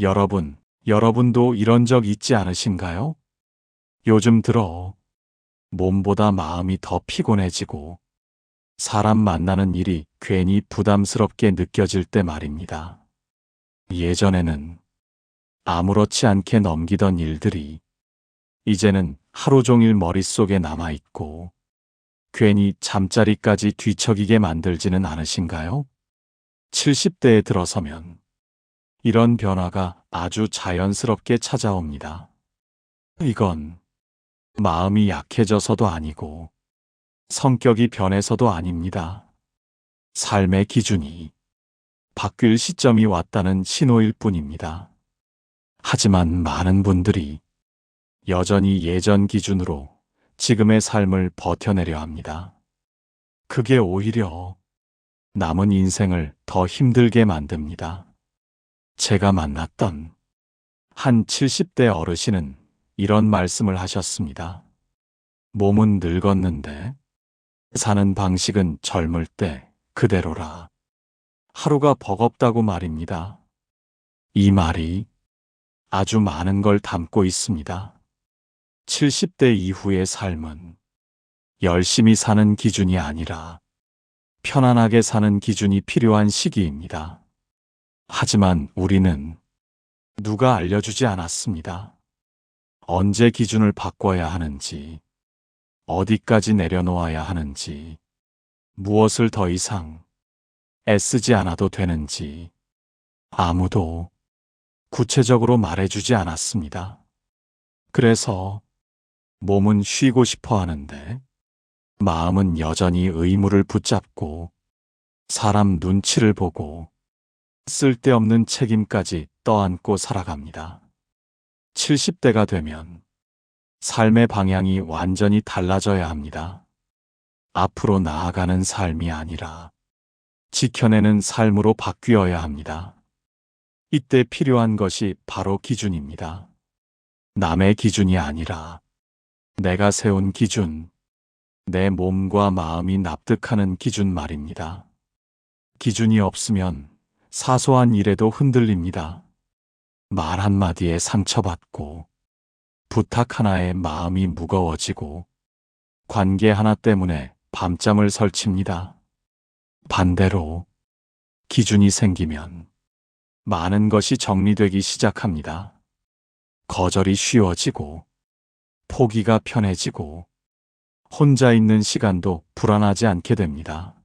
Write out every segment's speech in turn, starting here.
여러분도 이런 적 있지 않으신가요? 요즘 들어 몸보다 마음이 더 피곤해지고 사람 만나는 일이 괜히 부담스럽게 느껴질 때 말입니다. 예전에는 아무렇지 않게 넘기던 일들이 이제는 하루 종일 머릿속에 남아있고 괜히 잠자리까지 뒤척이게 만들지는 않으신가요? 70대에 들어서면 이런 변화가 아주 자연스럽게 찾아옵니다. 이건 마음이 약해져서도 아니고 성격이 변해서도 아닙니다. 삶의 기준이 바뀔 시점이 왔다는 신호일 뿐입니다. 하지만 많은 분들이 여전히 예전 기준으로 지금의 삶을 버텨내려 합니다. 그게 오히려 남은 인생을 더 힘들게 만듭니다. 제가 만났던 한 70대 어르신은 이런 말씀을 하셨습니다. 몸은 늙었는데 사는 방식은 젊을 때 그대로라. 하루가 버겁다고 말입니다. 이 말이 아주 많은 걸 담고 있습니다. 70대 이후의 삶은 열심히 사는 기준이 아니라 편안하게 사는 기준이 필요한 시기입니다. 하지만 우리는 누가 알려주지 않았습니다. 언제 기준을 바꿔야 하는지, 어디까지 내려놓아야 하는지, 무엇을 더 이상 애쓰지 않아도 되는지 아무도 구체적으로 말해주지 않았습니다. 그래서 몸은 쉬고 싶어 하는데 마음은 여전히 의무를 붙잡고 사람 눈치를 보고 쓸데없는 책임까지 떠안고 살아갑니다. 70대가 되면 삶의 방향이 완전히 달라져야 합니다. 앞으로 나아가는 삶이 아니라 지켜내는 삶으로 바뀌어야 합니다. 이때 필요한 것이 바로 기준입니다. 남의 기준이 아니라 내가 세운 기준, 내 몸과 마음이 납득하는 기준 말입니다. 기준이 없으면 사소한 일에도 흔들립니다. 말 한마디에 상처받고 부탁 하나에 마음이 무거워지고 관계 하나 때문에 밤잠을 설칩니다. 반대로 기준이 생기면 많은 것이 정리되기 시작합니다. 거절이 쉬워지고 포기가 편해지고 혼자 있는 시간도 불안하지 않게 됩니다.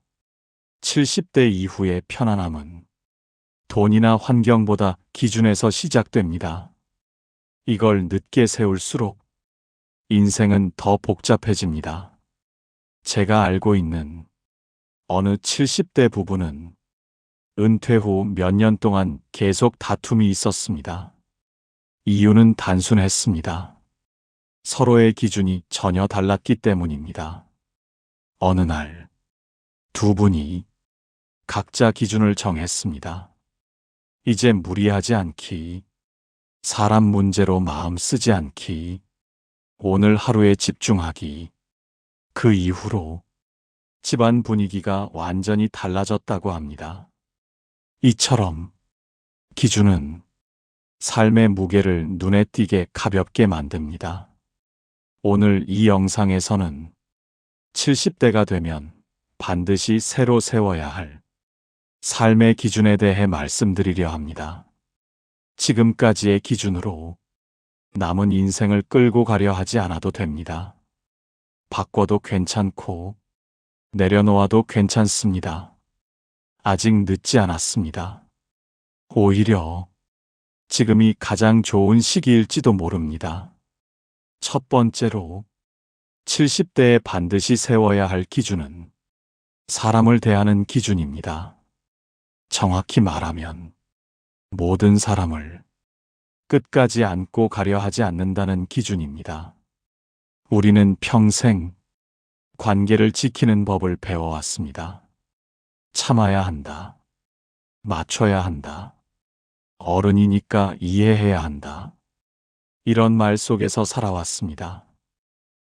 70대 이후의 편안함은 돈이나 환경보다 기준에서 시작됩니다. 이걸 늦게 세울수록 인생은 더 복잡해집니다. 제가 알고 있는 어느 70대 부부는 은퇴 후 몇 년 동안 계속 다툼이 있었습니다. 이유는 단순했습니다. 서로의 기준이 전혀 달랐기 때문입니다. 어느 날 두 분이 각자 기준을 정했습니다. 이제 무리하지 않기, 사람 문제로 마음 쓰지 않기, 오늘 하루에 집중하기. 그 이후로 집안 분위기가 완전히 달라졌다고 합니다. 이처럼 기준은 삶의 무게를 눈에 띄게 가볍게 만듭니다. 오늘 이 영상에서는 70대가 되면 반드시 새로 세워야 할 삶의 기준에 대해 말씀드리려 합니다. 지금까지의 기준으로 남은 인생을 끌고 가려 하지 않아도 됩니다. 바꿔도 괜찮고 내려놓아도 괜찮습니다. 아직 늦지 않았습니다. 오히려 지금이 가장 좋은 시기일지도 모릅니다. 첫 번째로 70대에 반드시 세워야 할 기준은 사람을 대하는 기준입니다. 정확히 말하면 모든 사람을 끝까지 안고 가려 하지 않는다는 기준입니다. 우리는 평생 관계를 지키는 법을 배워왔습니다. 참아야 한다. 맞춰야 한다. 어른이니까 이해해야 한다. 이런 말 속에서 살아왔습니다.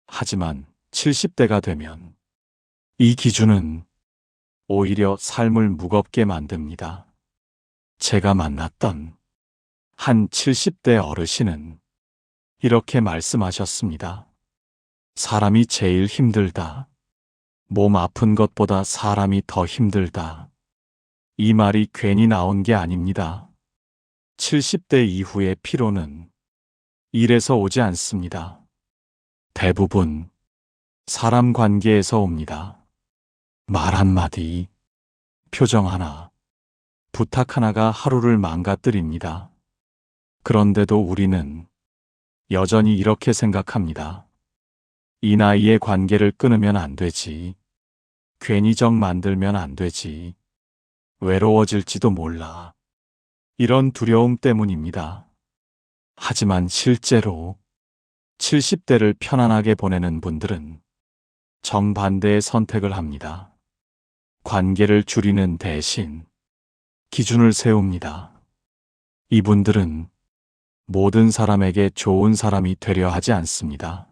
하지만 70대가 되면 이 기준은 오히려 삶을 무겁게 만듭니다. 제가 만났던 한 70대 어르신은 이렇게 말씀하셨습니다. 사람이 제일 힘들다. 몸 아픈 것보다 사람이 더 힘들다. 이 말이 괜히 나온 게 아닙니다. 70대 이후의 피로는 일에서 오지 않습니다. 대부분 사람 관계에서 옵니다. 말 한마디, 표정 하나, 부탁 하나가 하루를 망가뜨립니다. 그런데도 우리는 여전히 이렇게 생각합니다. 이 나이에 관계를 끊으면 안 되지. 괜히 정 만들면 안 되지. 외로워질지도 몰라. 이런 두려움 때문입니다. 하지만 실제로 70대를 편안하게 보내는 분들은 정반대의 선택을 합니다. 관계를 줄이는 대신 기준을 세웁니다. 이분들은 모든 사람에게 좋은 사람이 되려 하지 않습니다.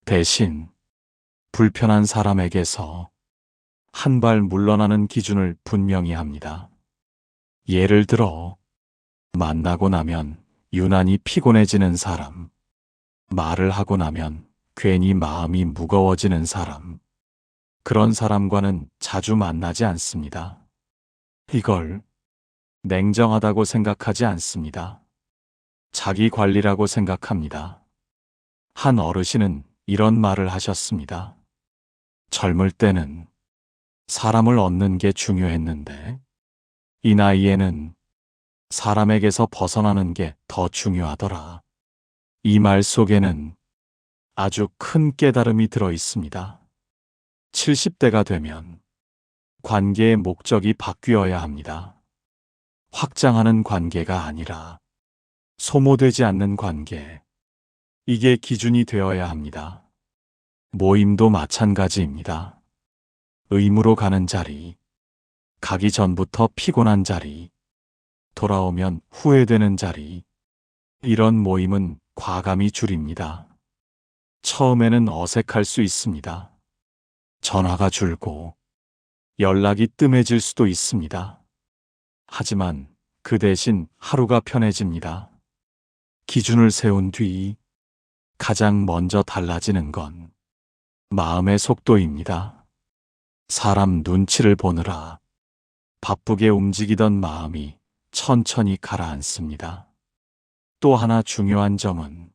대신 불편한 사람에게서 한 발 물러나는 기준을 분명히 합니다. 예를 들어 만나고 나면 유난히 피곤해지는 사람, 말을 하고 나면 괜히 마음이 무거워지는 사람, 그런 사람과는 자주 만나지 않습니다. 이걸 냉정하다고 생각하지 않습니다. 자기 관리라고 생각합니다. 한 어르신은 이런 말을 하셨습니다. 젊을 때는 사람을 얻는 게 중요했는데 이 나이에는 사람에게서 벗어나는 게 더 중요하더라. 이 말 속에는 아주 큰 깨달음이 들어 있습니다. 70대가 되면 관계의 목적이 바뀌어야 합니다. 확장하는 관계가 아니라 소모되지 않는 관계. 이게 기준이 되어야 합니다. 모임도 마찬가지입니다. 의무로 가는 자리, 가기 전부터 피곤한 자리, 돌아오면 후회되는 자리, 이런 모임은 과감히 줄입니다. 처음에는 어색할 수 있습니다. 전화가 줄고 연락이 뜸해질 수도 있습니다. 하지만 그 대신 하루가 편해집니다. 기준을 세운 뒤 가장 먼저 달라지는 건 마음의 속도입니다. 사람 눈치를 보느라 바쁘게 움직이던 마음이 천천히 가라앉습니다. 또 하나 중요한 점은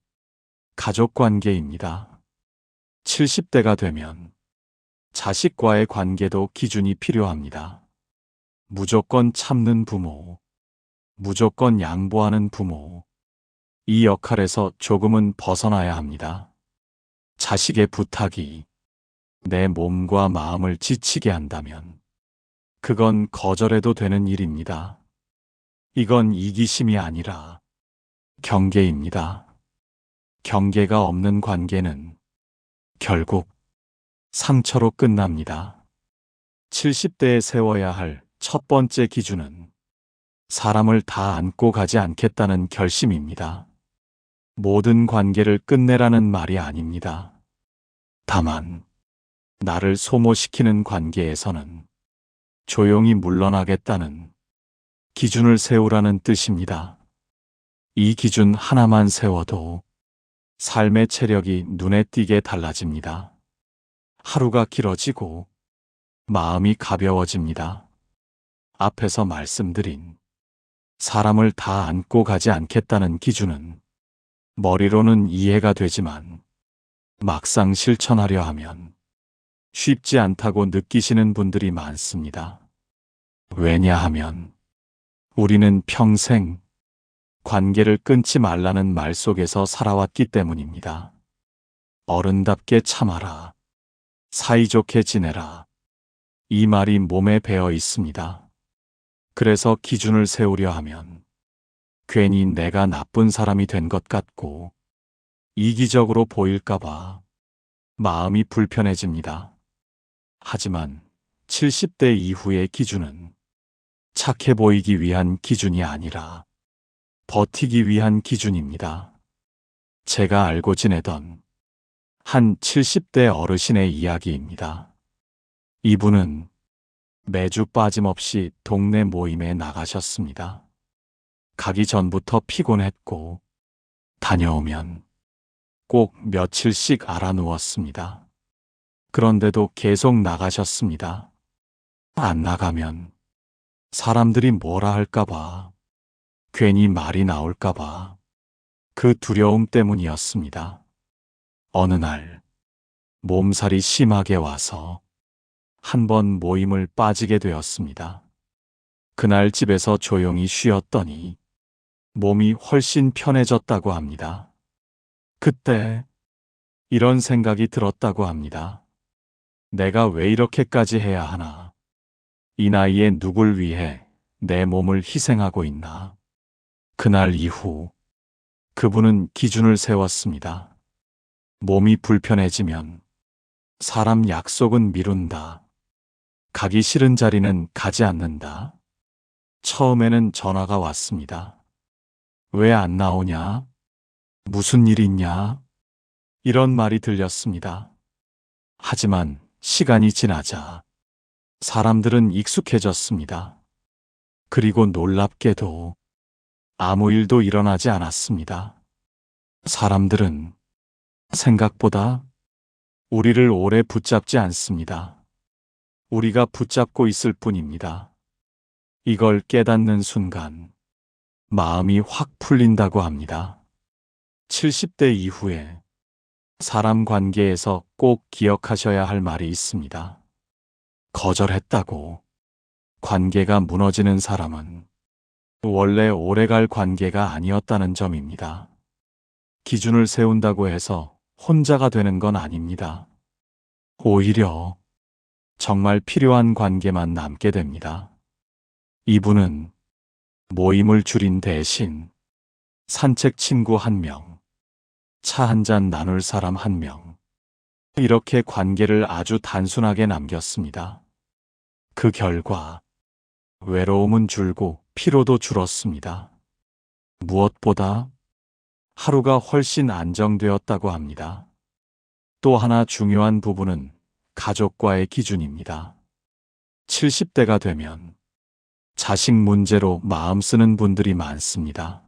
가족 관계입니다. 70대가 되면 자식과의 관계도 기준이 필요합니다. 무조건 참는 부모, 무조건 양보하는 부모, 이 역할에서 조금은 벗어나야 합니다. 자식의 부탁이 내 몸과 마음을 지치게 한다면 그건 거절해도 되는 일입니다. 이건 이기심이 아니라 경계입니다. 경계가 없는 관계는 결국 상처로 끝납니다. 70대에 세워야 할 첫 번째 기준은 사람을 다 안고 가지 않겠다는 결심입니다. 모든 관계를 끝내라는 말이 아닙니다. 다만 나를 소모시키는 관계에서는 조용히 물러나겠다는 기준을 세우라는 뜻입니다. 이 기준 하나만 세워도 삶의 체력이 눈에 띄게 달라집니다. 하루가 길어지고 마음이 가벼워집니다. 앞에서 말씀드린 사람을 다 안고 가지 않겠다는 기준은 머리로는 이해가 되지만 막상 실천하려 하면 쉽지 않다고 느끼시는 분들이 많습니다. 왜냐하면 우리는 평생 관계를 끊지 말라는 말 속에서 살아왔기 때문입니다. 어른답게 참아라. 사이좋게 지내라. 이 말이 몸에 배어 있습니다. 그래서 기준을 세우려 하면 괜히 내가 나쁜 사람이 된 것 같고 이기적으로 보일까봐 마음이 불편해집니다. 하지만 70대 이후의 기준은 착해 보이기 위한 기준이 아니라 버티기 위한 기준입니다. 제가 알고 지내던 한 70대 어르신의 이야기입니다. 이분은 매주 빠짐없이 동네 모임에 나가셨습니다. 가기 전부터 피곤했고 다녀오면 꼭 며칠씩 알아누웠습니다. 그런데도 계속 나가셨습니다. 안 나가면 사람들이 뭐라 할까봐, 괜히 말이 나올까봐 그 두려움 때문이었습니다. 어느 날 몸살이 심하게 와서 한 번 모임을 빠지게 되었습니다. 그날 집에서 조용히 쉬었더니 몸이 훨씬 편해졌다고 합니다. 그때 이런 생각이 들었다고 합니다. 내가 왜 이렇게까지 해야 하나? 이 나이에 누굴 위해 내 몸을 희생하고 있나? 그날 이후 그분은 기준을 세웠습니다. 몸이 불편해지면 사람 약속은 미룬다. 가기 싫은 자리는 가지 않는다. 처음에는 전화가 왔습니다. 왜 안 나오냐? 무슨 일 있냐? 이런 말이 들렸습니다. 하지만 시간이 지나자 사람들은 익숙해졌습니다. 그리고 놀랍게도 아무 일도 일어나지 않았습니다. 사람들은 생각보다 우리를 오래 붙잡지 않습니다. 우리가 붙잡고 있을 뿐입니다. 이걸 깨닫는 순간 마음이 확 풀린다고 합니다. 70대 이후에 사람 관계에서 꼭 기억하셔야 할 말이 있습니다. 거절했다고 관계가 무너지는 사람은 원래 오래갈 관계가 아니었다는 점입니다. 기준을 세운다고 해서 혼자가 되는 건 아닙니다. 오히려 정말 필요한 관계만 남게 됩니다. 이분은 모임을 줄인 대신 산책 친구 1명, 차 한 잔 나눌 사람 1명, 이렇게 관계를 아주 단순하게 남겼습니다. 그 결과 외로움은 줄고 피로도 줄었습니다. 무엇보다 하루가 훨씬 안정되었다고 합니다. 또 하나 중요한 부분은 가족과의 기준입니다. 70대가 되면 자식 문제로 마음 쓰는 분들이 많습니다.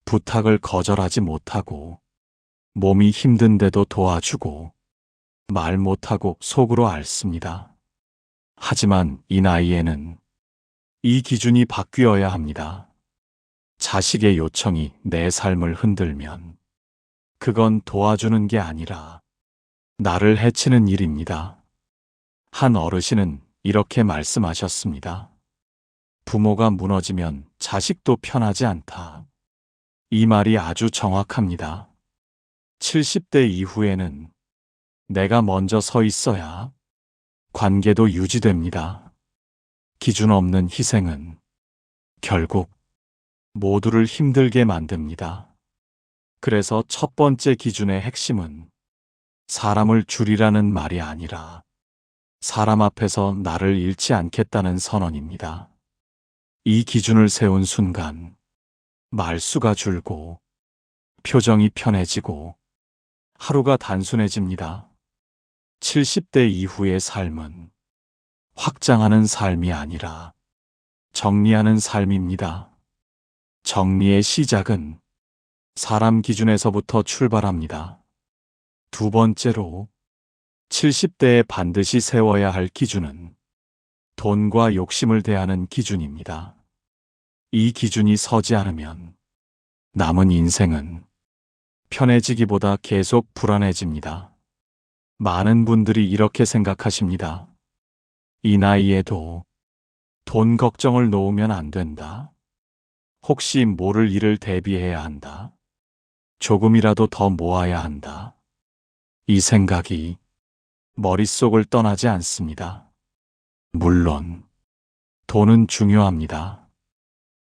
부탁을 거절하지 못하고 몸이 힘든데도 도와주고 말 못하고 속으로 앓습니다. 하지만 이 나이에는 이 기준이 바뀌어야 합니다. 자식의 요청이 내 삶을 흔들면 그건 도와주는 게 아니라 나를 해치는 일입니다. 한 어르신은 이렇게 말씀하셨습니다. 부모가 무너지면 자식도 편하지 않다. 이 말이 아주 정확합니다. 70대 이후에는 내가 먼저 서 있어야 관계도 유지됩니다. 기준 없는 희생은 결국 모두를 힘들게 만듭니다. 그래서 첫 번째 기준의 핵심은 사람을 줄이라는 말이 아니라 사람 앞에서 나를 잃지 않겠다는 선언입니다. 이 기준을 세운 순간 말수가 줄고 표정이 편해지고 하루가 단순해집니다. 70대 이후의 삶은 확장하는 삶이 아니라 정리하는 삶입니다. 정리의 시작은 사람 기준에서부터 출발합니다. 두 번째로 70대에 반드시 세워야 할 기준은 돈과 욕심을 대하는 기준입니다. 이 기준이 서지 않으면 남은 인생은 편해지기보다 계속 불안해집니다. 많은 분들이 이렇게 생각하십니다. 이 나이에도 돈 걱정을 놓으면 안 된다. 혹시 모를 일을 대비해야 한다. 조금이라도 더 모아야 한다. 이 생각이 머릿속을 떠나지 않습니다. 물론 돈은 중요합니다.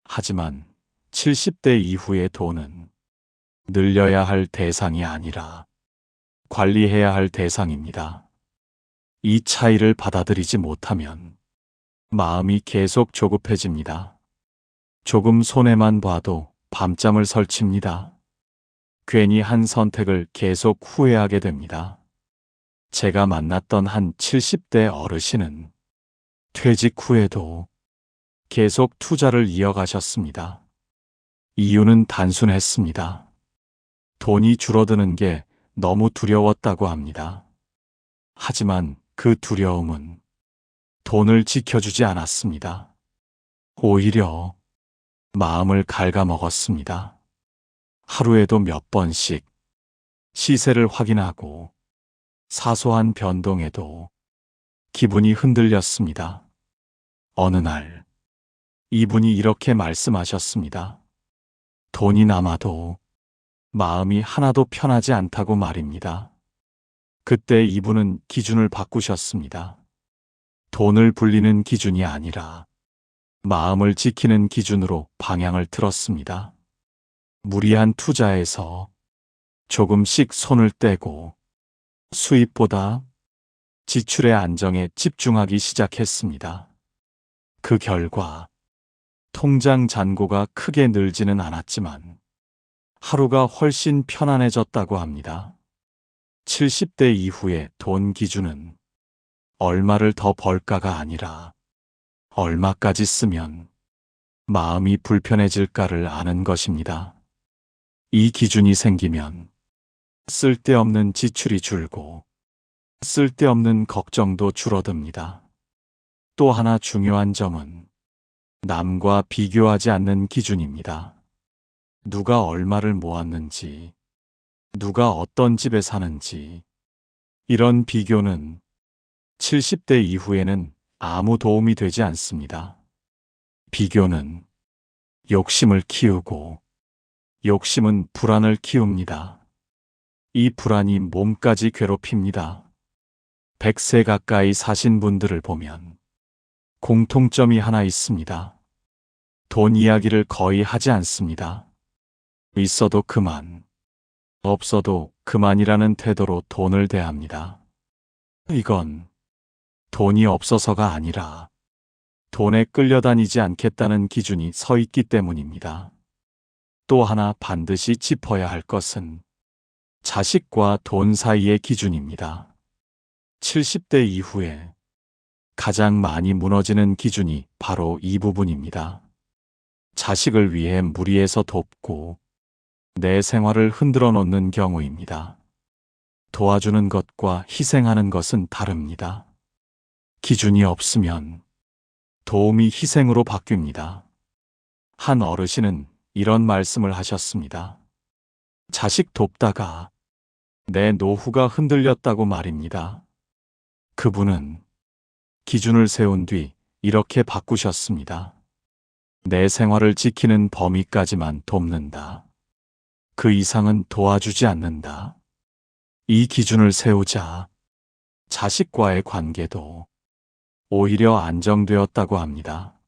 하지만 70대 이후의 돈은 늘려야 할 대상이 아니라 관리해야 할 대상입니다. 이 차이를 받아들이지 못하면 마음이 계속 조급해집니다. 조금 손해만 봐도 밤잠을 설칩니다. 괜히 한 선택을 계속 후회하게 됩니다. 제가 만났던 한 70대 어르신은 퇴직 후에도 계속 투자를 이어가셨습니다. 이유는 단순했습니다. 돈이 줄어드는 게 너무 두려웠다고 합니다. 하지만 그 두려움은 돈을 지켜주지 않았습니다. 오히려 마음을 갉아먹었습니다. 하루에도 몇 번씩 시세를 확인하고 사소한 변동에도 기분이 흔들렸습니다. 어느 날 이분이 이렇게 말씀하셨습니다. 돈이 남아도 마음이 하나도 편하지 않다고 말입니다. 그때 이분은 기준을 바꾸셨습니다. 돈을 불리는 기준이 아니라 마음을 지키는 기준으로 방향을 틀었습니다. 무리한 투자에서 조금씩 손을 떼고 수입보다 지출의 안정에 집중하기 시작했습니다. 그 결과 통장 잔고가 크게 늘지는 않았지만 하루가 훨씬 편안해졌다고 합니다. 70대 이후의 돈 기준은 얼마를 더 벌까가 아니라 얼마까지 쓰면 마음이 불편해질까를 아는 것입니다. 이 기준이 생기면 쓸데없는 지출이 줄고 쓸데없는 걱정도 줄어듭니다. 또 하나 중요한 점은 남과 비교하지 않는 기준입니다. 누가 얼마를 모았는지, 누가 어떤 집에 사는지, 이런 비교는 70대 이후에는 아무 도움이 되지 않습니다. 비교는 욕심을 키우고 욕심은 불안을 키웁니다. 이 불안이 몸까지 괴롭힙니다. 100세 가까이 사신 분들을 보면 공통점이 하나 있습니다. 돈 이야기를 거의 하지 않습니다. 있어도 그만, 없어도 그만이라는 태도로 돈을 대합니다. 이건 돈이 없어서가 아니라 돈에 끌려다니지 않겠다는 기준이 서 있기 때문입니다. 또 하나 반드시 짚어야 할 것은 자식과 돈 사이의 기준입니다. 70대 이후에 가장 많이 무너지는 기준이 바로 이 부분입니다. 자식을 위해 무리해서 돕고 내 생활을 흔들어 놓는 경우입니다. 도와주는 것과 희생하는 것은 다릅니다. 기준이 없으면 도움이 희생으로 바뀝니다. 한 어르신은 이런 말씀을 하셨습니다. 자식 돕다가 내 노후가 흔들렸다고 말입니다. 그분은 기준을 세운 뒤 이렇게 바꾸셨습니다. 내 생활을 지키는 범위까지만 돕는다. 그 이상은 도와주지 않는다. 이 기준을 세우자 자식과의 관계도 오히려 안정되었다고 합니다.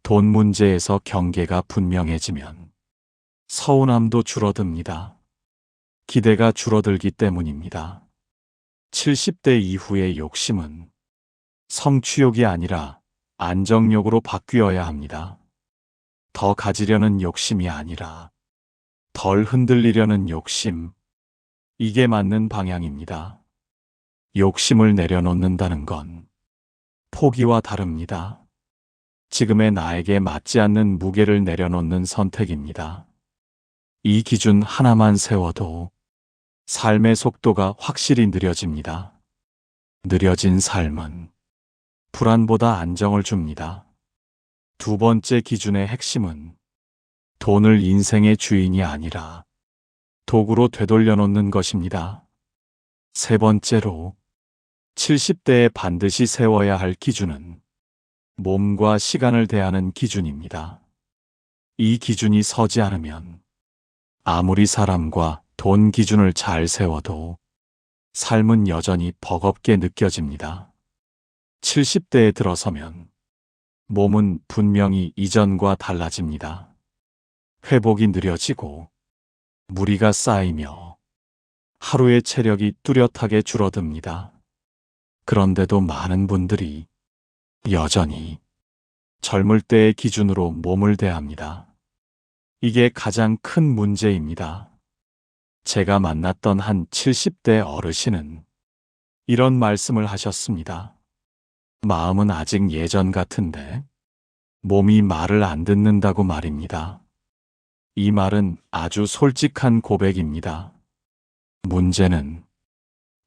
돈 문제에서 경계가 분명해지면 서운함도 줄어듭니다. 기대가 줄어들기 때문입니다. 70대 이후의 욕심은 성취욕이 아니라 안정욕으로 바뀌어야 합니다. 더 가지려는 욕심이 아니라 덜 흔들리려는 욕심. 이게 맞는 방향입니다. 욕심을 내려놓는다는 건 포기와 다릅니다. 지금의 나에게 맞지 않는 무게를 내려놓는 선택입니다. 이 기준 하나만 세워도 삶의 속도가 확실히 느려집니다. 느려진 삶은 불안보다 안정을 줍니다. 두 번째 기준의 핵심은 돈을 인생의 주인이 아니라 도구로 되돌려 놓는 것입니다. 세 번째로 70대에 반드시 세워야 할 기준은 몸과 시간을 대하는 기준입니다. 이 기준이 서지 않으면 아무리 사람과 돈 기준을 잘 세워도 삶은 여전히 버겁게 느껴집니다. 70대에 들어서면 몸은 분명히 이전과 달라집니다. 회복이 느려지고 무리가 쌓이며 하루의 체력이 뚜렷하게 줄어듭니다. 그런데도 많은 분들이 여전히 젊을 때의 기준으로 몸을 대합니다. 이게 가장 큰 문제입니다. 제가 만났던 한 70대 어르신은 이런 말씀을 하셨습니다. 마음은 아직 예전 같은데 몸이 말을 안 듣는다고 말입니다. 이 말은 아주 솔직한 고백입니다. 문제는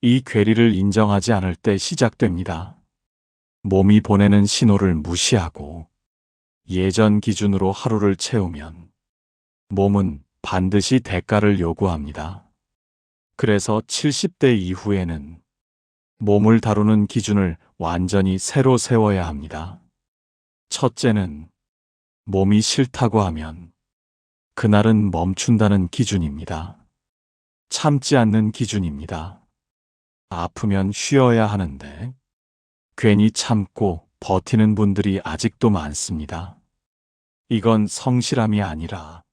이 괴리를 인정하지 않을 때 시작됩니다. 몸이 보내는 신호를 무시하고 예전 기준으로 하루를 채우면 몸은 반드시 대가를 요구합니다. 그래서 70대 이후에는 몸을 다루는 기준을 완전히 새로 세워야 합니다. 첫째는 몸이 싫다고 하면 그날은 멈춘다는 기준입니다. 참지 않는 기준입니다. 아프면 쉬어야 하는데 괜히 참고 버티는 분들이 아직도 많습니다. 이건 성실함이 아니라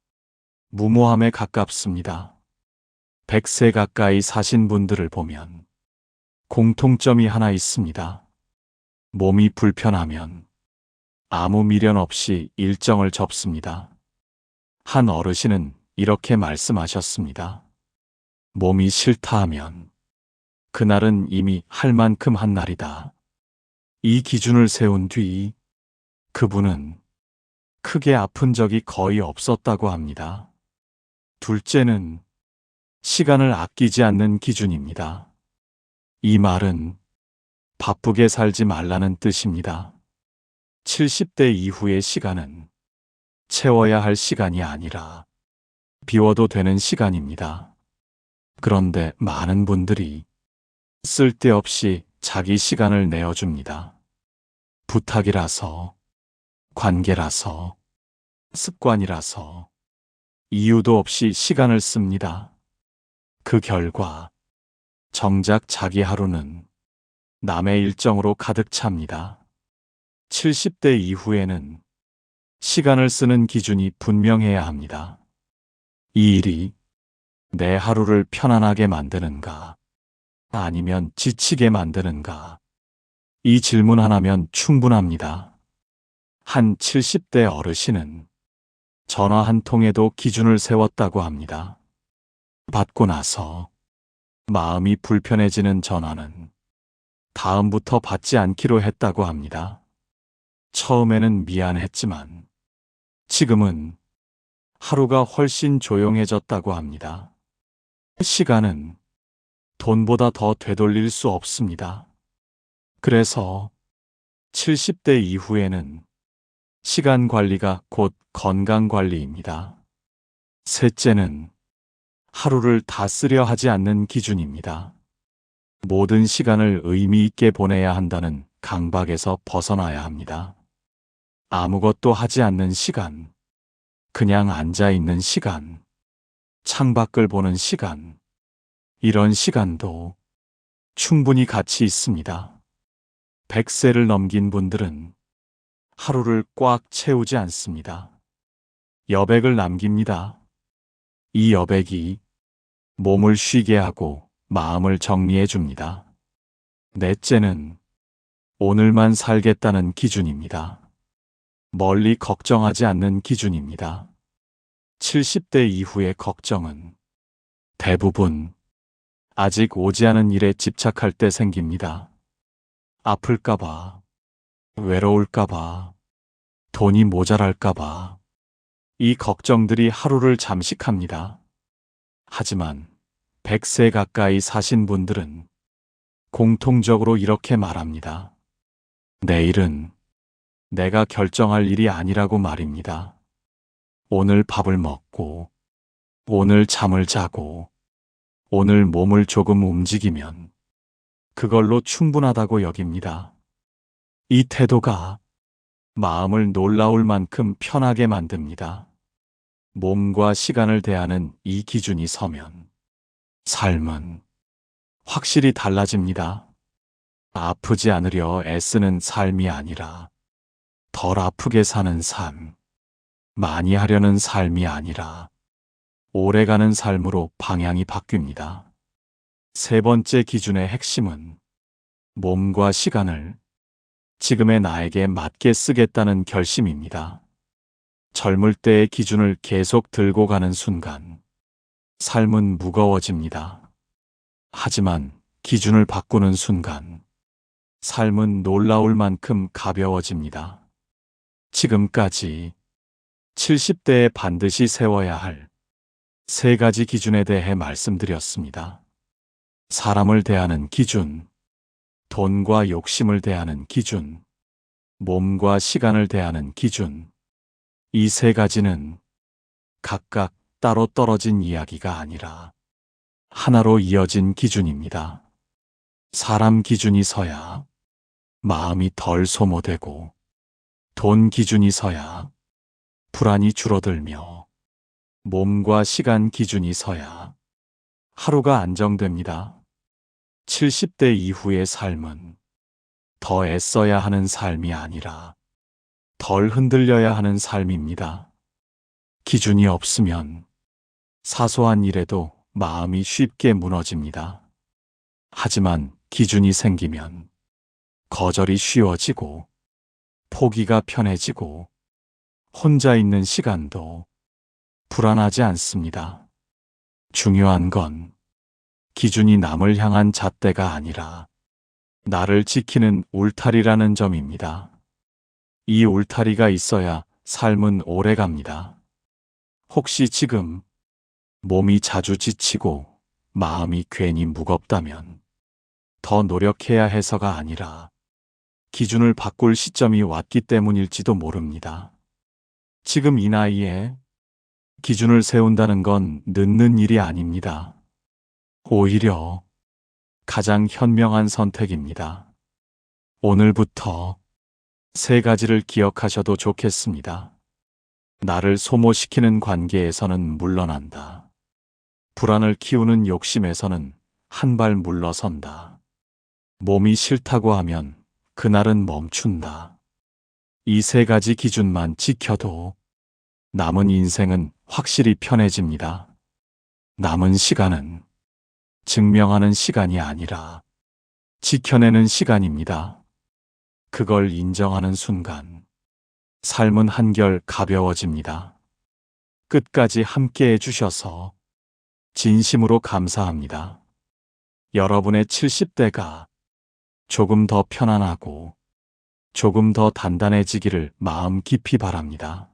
무모함에 가깝습니다. 100세 가까이 사신 분들을 보면 공통점이 하나 있습니다. 몸이 불편하면 아무 미련 없이 일정을 접습니다. 한 어르신은 이렇게 말씀하셨습니다. 몸이 싫다 하면 그날은 이미 할 만큼 한 날이다. 이 기준을 세운 뒤 그분은 크게 아픈 적이 거의 없었다고 합니다. 둘째는 시간을 아끼지 않는 기준입니다. 이 말은 바쁘게 살지 말라는 뜻입니다. 70대 이후의 시간은 채워야 할 시간이 아니라 비워도 되는 시간입니다. 그런데 많은 분들이 쓸데없이 자기 시간을 내어줍니다. 부탁이라서, 관계라서, 습관이라서, 이유도 없이 시간을 씁니다. 그 결과 정작 자기 하루는 남의 일정으로 가득 찹니다. 70대 이후에는 시간을 쓰는 기준이 분명해야 합니다. 이 일이 내 하루를 편안하게 만드는가, 아니면 지치게 만드는가? 이 질문 하나면 충분합니다. 한 70대 어르신은 전화 한 통에도 기준을 세웠다고 합니다. 받고 나서 마음이 불편해지는 전화는 다음부터 받지 않기로 했다고 합니다. 처음에는 미안했지만 지금은 하루가 훨씬 조용해졌다고 합니다. 시간은 돈보다 더 되돌릴 수 없습니다. 그래서 70대 이후에는 시간 관리가 곧 건강 관리입니다. 셋째는 하루를 다 쓰려 하지 않는 기준입니다. 모든 시간을 의미 있게 보내야 한다는 강박에서 벗어나야 합니다. 아무것도 하지 않는 시간, 그냥 앉아 있는 시간, 창밖을 보는 시간, 이런 시간도 충분히 가치 있습니다. 100세를 넘긴 분들은 하루를 꽉 채우지 않습니다. 여백을 남깁니다. 이 여백이 몸을 쉬게 하고 마음을 정리해 줍니다. 넷째는 오늘만 살겠다는 기준입니다. 멀리 걱정하지 않는 기준입니다. 70대 이후의 걱정은 대부분 아직 오지 않은 일에 집착할 때 생깁니다. 아플까봐, 외로울까봐, 돈이 모자랄까봐, 이 걱정들이 하루를 잠식합니다. 하지만 100세 가까이 사신 분들은 공통적으로 이렇게 말합니다. 내일은 내가 결정할 일이 아니라고 말입니다. 오늘 밥을 먹고, 오늘 잠을 자고, 오늘 몸을 조금 움직이면 그걸로 충분하다고 여깁니다. 이 태도가 마음을 놀라울 만큼 편하게 만듭니다. 몸과 시간을 대하는 이 기준이 서면 삶은 확실히 달라집니다. 아프지 않으려 애쓰는 삶이 아니라 덜 아프게 사는 삶, 많이 하려는 삶이 아니라 오래가는 삶으로 방향이 바뀝니다. 세 번째 기준의 핵심은 몸과 시간을 지금의 나에게 맞게 쓰겠다는 결심입니다. 젊을 때의 기준을 계속 들고 가는 순간 삶은 무거워집니다. 하지만 기준을 바꾸는 순간 삶은 놀라울 만큼 가벼워집니다. 지금까지 70대에 반드시 세워야 할 세 가지 기준에 대해 말씀드렸습니다. 사람을 대하는 기준, 돈과 욕심을 대하는 기준, 몸과 시간을 대하는 기준. 이 세 가지는 각각 따로 떨어진 이야기가 아니라 하나로 이어진 기준입니다. 사람 기준이 서야 마음이 덜 소모되고, 돈 기준이 서야 불안이 줄어들며, 몸과 시간 기준이 서야 하루가 안정됩니다. 70대 이후의 삶은 더 애써야 하는 삶이 아니라 덜 흔들려야 하는 삶입니다. 기준이 없으면 사소한 일에도 마음이 쉽게 무너집니다. 하지만 기준이 생기면 거절이 쉬워지고, 포기가 편해지고, 혼자 있는 시간도 불안하지 않습니다. 중요한 건 기준이 남을 향한 잣대가 아니라 나를 지키는 울타리라는 점입니다. 이 울타리가 있어야 삶은 오래 갑니다. 혹시 지금 몸이 자주 지치고 마음이 괜히 무겁다면 더 노력해야 해서가 아니라 기준을 바꿀 시점이 왔기 때문일지도 모릅니다. 지금 이 나이에 기준을 세운다는 건 늦는 일이 아닙니다. 오히려 가장 현명한 선택입니다. 오늘부터 세 가지를 기억하셔도 좋겠습니다. 나를 소모시키는 관계에서는 물러난다. 불안을 키우는 욕심에서는 한 발 물러선다. 몸이 싫다고 하면 그날은 멈춘다. 이 세 가지 기준만 지켜도 남은 인생은 확실히 편해집니다. 남은 시간은 증명하는 시간이 아니라 지켜내는 시간입니다. 그걸 인정하는 순간 삶은 한결 가벼워집니다. 끝까지 함께 해주셔서 진심으로 감사합니다. 여러분의 70대가 조금 더 편안하고 조금 더 단단해지기를 마음 깊이 바랍니다.